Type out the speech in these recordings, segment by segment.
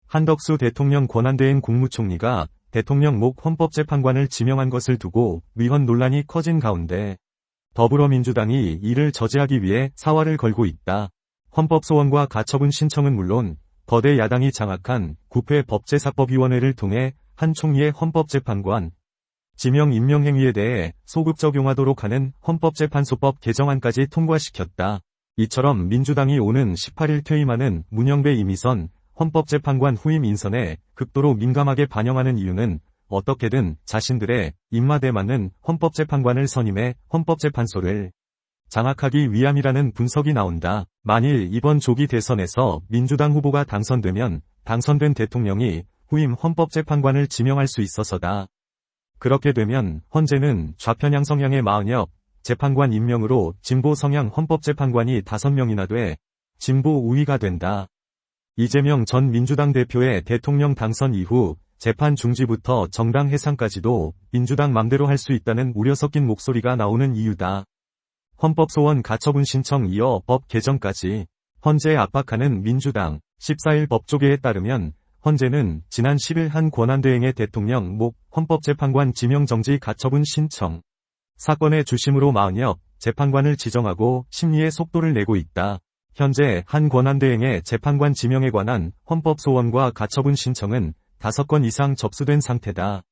한덕수 대통령 권한대행 국무총리가 대통령 목 헌법재판관을 지명한 것을 두고 위헌 논란이 커진 가운데 더불어민주당이 이를 저지하기 위해 사활을 걸고 있다. 헌법소원과 가처분 신청은 물론 거대 야당이 장악한 국회 법제사법위원회를 통해 한 총리의 헌법재판관 지명 임명 행위에 대해 소급 적용하도록 하는 헌법재판소법 개정안까지 통과시켰다. 이처럼 민주당이 오는 18일 퇴임하는 문영배 이미선 헌법재판관 후임 인선에 극도로 민감하게 반영하는 이유는 어떻게든 자신들의 입맛에 맞는 헌법재판관을 선임해 헌법재판소를 장악하기 위함이라는 분석이 나온다. 만일 이번 조기 대선에서 민주당 후보가 당선되면 당선된 대통령이 후임 헌법재판관을 지명할 수 있어서다. 그렇게 되면 헌재는 좌편향 성향의 40여 재판관 임명으로 진보 성향 헌법재판관이 5명이나 돼 진보 우위가 된다. 이재명 전 민주당 대표의 대통령 당선 이후 재판 중지부터 정당 해산까지도 민주당 맘대로 할 수 있다는 우려 섞인 목소리가 나오는 이유다. 헌법소원 가처분 신청 이어 법 개정까지 헌재에 압박하는 민주당. 14일 법조계에 따르면 헌재는 지난 10일 한 권한대행의 대통령 목 헌법재판관 지명정지 가처분 신청 사건의 주심으로 40여 재판관을 지정하고 심리에 속도를 내고 있다. 현재 한 권한대행의 재판관 지명에 관한 헌법소원과 가처분 신청은 5건 이상 접수된 상태다.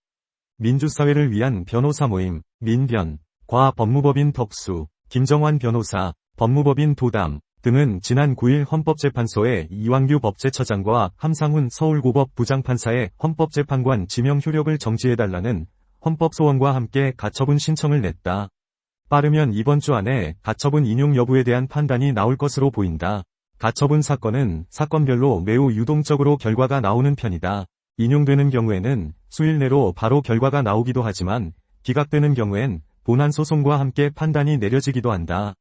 민주사회를 위한 변호사 모임, 민변, 과 법무법인 덕수, 김정환 변호사, 법무법인 도담 등은 지난 9일 헌법재판소에 이완규 법제처장과 함상훈 서울고법 부장판사의 헌법재판관 지명 효력을 정지해달라는 헌법소원과 함께 가처분 신청을 냈다. 빠르면 이번 주 안에 가처분 인용 여부에 대한 판단이 나올 것으로 보인다. 가처분 사건은 사건별로 매우 유동적으로 결과가 나오는 편이다. 인용되는 경우에는 수일 내로 바로 결과가 나오기도 하지만 기각되는 경우엔 본안소송과 함께 판단이 내려지기도 한다.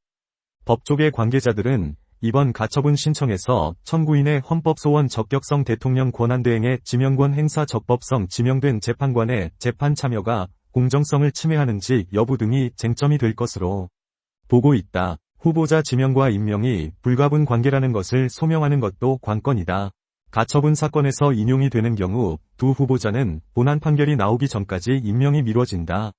법조계 관계자들은 이번 가처분 신청에서 청구인의 헌법소원 적격성 대통령 권한대행의 지명권 행사 적법성 지명된 재판관의 재판 참여가 공정성을 침해하는지 여부 등이 쟁점이 될 것으로 보고 있다. 후보자 지명과 임명이 불가분 관계라는 것을 소명하는 것도 관건이다. 가처분 사건에서 인용이 되는 경우 두 후보자는 본안 판결이 나오기 전까지 임명이 미뤄진다.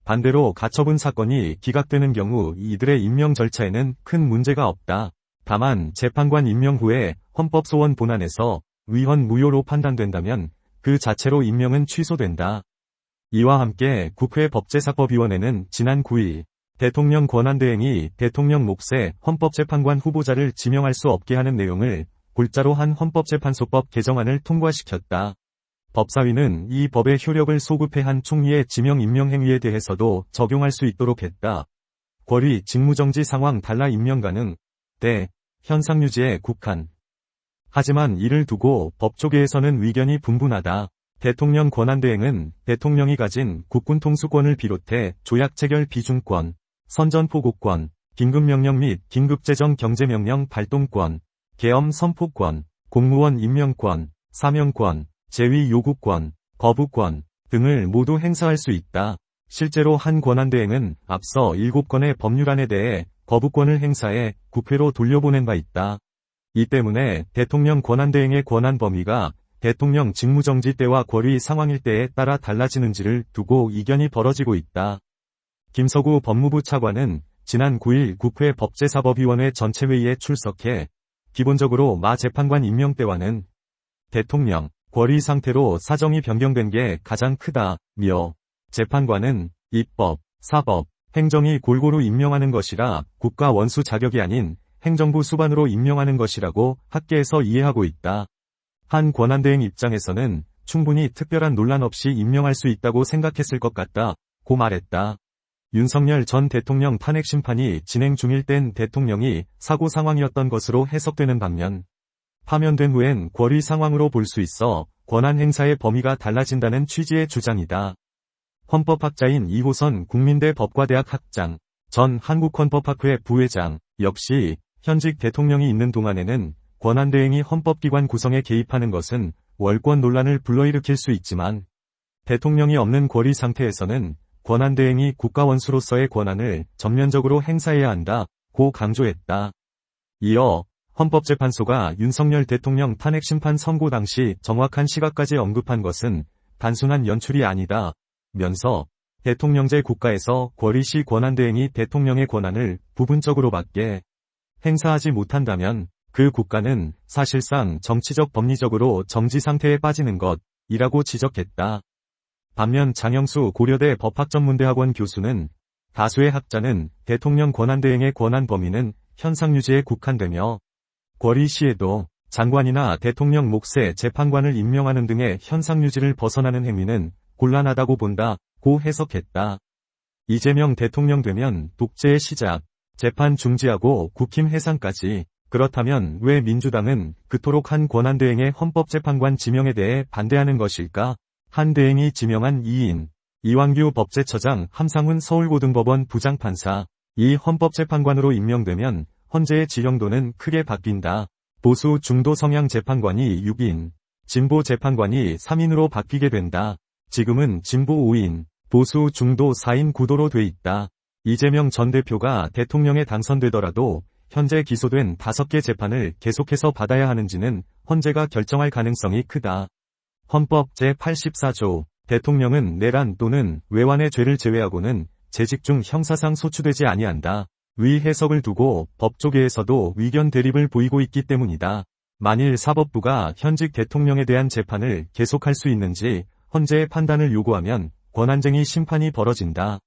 반대로 가처분 사건이 기각되는 경우 이들의 임명 절차에는 큰 문제가 없다. 다만 재판관 임명 후에 헌법소원 본안에서 위헌 무효로 판단된다면 그 자체로 임명은 취소된다. 이와 함께 국회 법제사법위원회는 지난 9일 대통령 권한대행이 대통령 몫의 헌법재판관 후보자를 지명할 수 없게 하는 내용을 골자로 한 헌법재판소법 개정안을 통과시켰다. 법사위는 이 법의 효력을 소급해 한 총리의 지명 임명 행위에 대해서도 적용할 수 있도록 했다. 권리 직무정지 상황 달라 임명 가능. 대. 현상 유지에 국한. 하지만 이를 두고 법조계에서는 의견이 분분하다. 대통령 권한대행은 대통령이 가진 국군 통수권을 비롯해 조약 체결 비준권, 선전포고권, 긴급명령 및 긴급재정 경제명령 발동권, 계엄 선포권, 공무원 임명권, 사명권, 제위 요구권, 거부권 등을 모두 행사할 수 있다. 실제로 한 권한대행은 앞서 7건의 법률안에 대해 거부권을 행사해 국회로 돌려보낸 바 있다. 이 때문에 대통령 권한대행의 권한 범위가 대통령 직무정지 때와 권리 상황일 때에 따라 달라지는지를 두고 이견이 벌어지고 있다. 김서구 법무부 차관은 지난 9일 국회 법제사법위원회 전체회의에 출석해 기본적으로 마 재판관 임명 때와는 대통령 권리 상태로 사정이 변경된 게 가장 크다며 재판관은 입법, 사법, 행정이 골고루 임명하는 것이라 국가 원수 자격이 아닌 행정부 수반으로 임명하는 것이라고 학계에서 이해하고 있다. 한 권한대행 입장에서는 충분히 특별한 논란 없이 임명할 수 있다고 생각했을 것 같다고 말했다. 윤석열 전 대통령 탄핵 심판이 진행 중일 땐 대통령이 사고 상황이었던 것으로 해석되는 반면 파면된 후엔 권리 상황으로 볼 수 있어 권한 행사의 범위가 달라진다는 취지의 주장이다. 헌법학자인 이호선 국민대 법과대학 학장, 전 한국헌법학회 부회장 역시 현직 대통령이 있는 동안에는 권한대행이 헌법기관 구성에 개입하는 것은 월권 논란을 불러일으킬 수 있지만 대통령이 없는 권리 상태에서는 권한대행이 국가원수로서의 권한을 전면적으로 행사해야 한다고 강조했다. 이어 헌법재판소가 윤석열 대통령 탄핵 심판 선고 당시 정확한 시각까지 언급한 것은 단순한 연출이 아니다 면서 대통령제 국가에서 권리시 권한대행이 대통령의 권한을 부분적으로 밖에 행사하지 못한다면 그 국가는 사실상 정치적 법리적으로 정지 상태에 빠지는 것이라고 지적했다. 반면 장영수 고려대 법학전문대학원 교수는 다수의 학자는 대통령 권한대행의 권한 범위는 현상유지에 국한되며 권리시에도 장관이나 대통령 몫의 재판관을 임명하는 등의 현상유지를 벗어나는 행위는 곤란하다고 본다고 해석했다. 이재명 대통령 되면 독재의 시작, 재판 중지하고 국힘 해산까지. 그렇다면 왜 민주당은 그토록 한 권한대행의 헌법재판관 지명에 대해 반대하는 것일까? 한 대행이 지명한 2인, 이완규 법제처장, 함상훈 서울고등법원 부장판사, 이 헌법재판관으로 임명되면 헌재의 지형도는 크게 바뀐다. 보수 중도 성향 재판관이 6인, 진보 재판관이 3인으로 바뀌게 된다. 지금은 진보 5인, 보수 중도 4인 구도로 돼 있다. 이재명 전 대표가 대통령에 당선되더라도 현재 기소된 5개 재판을 계속해서 받아야 하는지는 헌재가 결정할 가능성이 크다. 헌법 제84조 대통령은 내란 또는 외환의 죄를 제외하고는 재직 중 형사상 소추되지 아니한다. 위 해석을 두고 법조계에서도 의견 대립을 보이고 있기 때문이다. 만일 사법부가 현직 대통령에 대한 재판을 계속할 수 있는지 헌재의 판단을 요구하면 권한쟁의 심판이 벌어진다.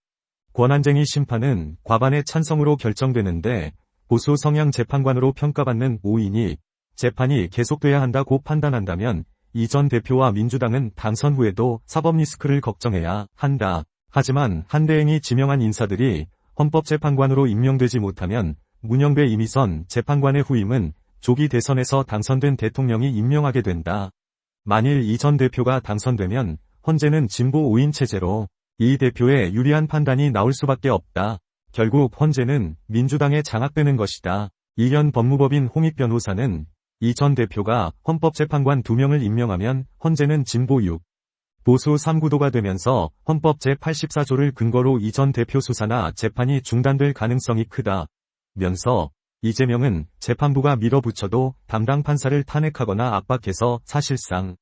권한쟁의 심판은 과반의 찬성으로 결정되는데 보수 성향 재판관으로 평가받는 5인이 재판이 계속돼야 한다고 판단한다면 이 전 대표와 민주당은 당선 후에도 사법 리스크를 걱정해야 한다. 하지만 한 대행이 지명한 인사들이 헌법재판관으로 임명되지 못하면 문영배 이미선 재판관의 후임은 조기 대선에서 당선된 대통령이 임명하게 된다. 만일 이 전 대표가 당선되면 헌재는 진보 5인 체제로 이 대표의 유리한 판단이 나올 수밖에 없다. 결국 헌재는 민주당에 장악되는 것이다. 이현 법무법인 홍익 변호사는 이 전 대표가 헌법재판관 2명을 임명하면 헌재는 진보 6, 보수 3구도가 되면서 헌법 제84조를 근거로 이 전 대표 수사나 재판이 중단될 가능성이 크다. 면서 이재명은 재판부가 밀어붙여도 담당 판사를 탄핵하거나 압박해서 사실상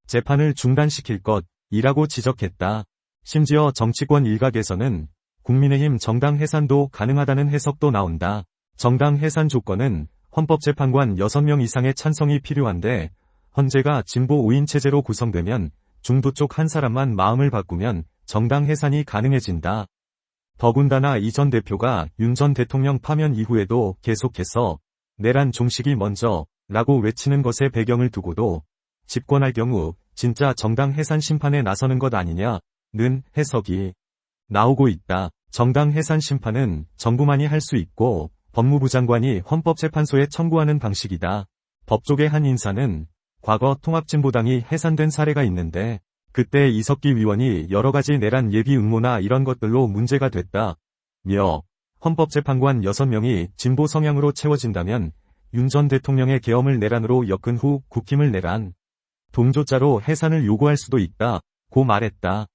재판을 중단시킬 것이라고 지적했다. 심지어 정치권 일각에서는 국민의힘 정당 해산도 가능하다는 해석도 나온다. 정당 해산 조건은 헌법재판관 6명 이상의 찬성이 필요한데 헌재가 진보 5인 체제로 구성되면 중도 쪽 한 사람만 마음을 바꾸면 정당 해산이 가능해진다. 더군다나 이 전 대표가 윤 전 대통령 파면 이후에도 계속해서 내란 종식이 먼저 라고 외치는 것의 배경을 두고도 집권할 경우 진짜 정당 해산 심판에 나서는 것 아니냐는 해석이 나오고 있다. 정당 해산 심판은 정부만이 할 수 있고 법무부 장관이 헌법재판소에 청구하는 방식이다. 법조계 한 인사는 과거 통합진보당이 해산된 사례가 있는데 그때 이석기 위원이 여러가지 내란 예비 음모나 이런 것들로 문제가 됐다며 헌법재판관 6명이 진보 성향으로 채워진다면 윤 전 대통령의 계엄을 내란으로 엮은 후 국힘을 내란 동조자로 해산을 요구할 수도 있다고 말했다.